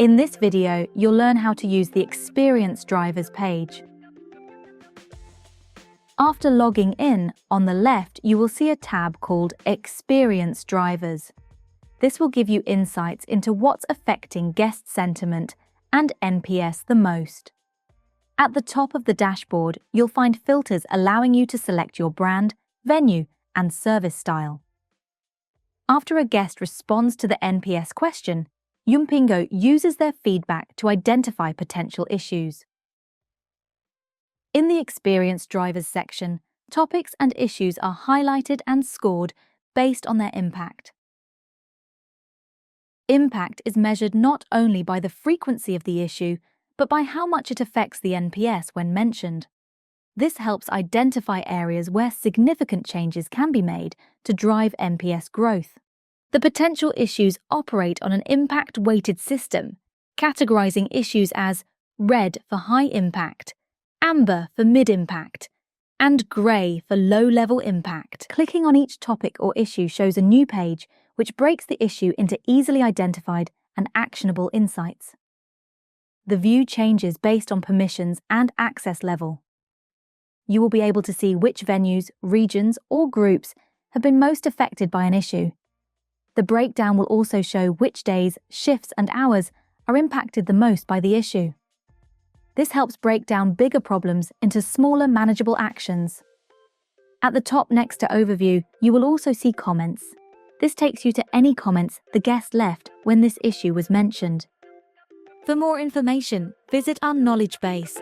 In this video, you'll learn how to use the Experience Drivers page. After logging in, on the left you will see a tab called Experience Drivers. This will give you insights into what's affecting guest sentiment and NPS the most. At the top of the dashboard, you'll find filters allowing you to select your brand, venue, and service style. After a guest responds to the NPS question, Yumpingo uses their feedback to identify potential issues. In the Experience Drivers section, topics and issues are highlighted and scored based on their impact. Impact is measured not only by the frequency of the issue, but by how much it affects the NPS when mentioned. This helps identify areas where significant changes can be made to drive NPS growth. The potential issues operate on an impact-weighted system, categorizing issues as red for high impact, amber for mid-impact, and grey for low-level impact. Clicking on each topic or issue shows a new page which breaks the issue into easily identified and actionable insights. The view changes based on permissions and access level. You will be able to see which venues, regions, or groups have been most affected by an issue. The breakdown will also show which days, shifts, and hours are impacted the most by the issue. This helps break down bigger problems into smaller, manageable actions. At the top next to Overview, you will also see Comments. This takes you to any comments the guest left when this issue was mentioned. For more information, visit our knowledge base.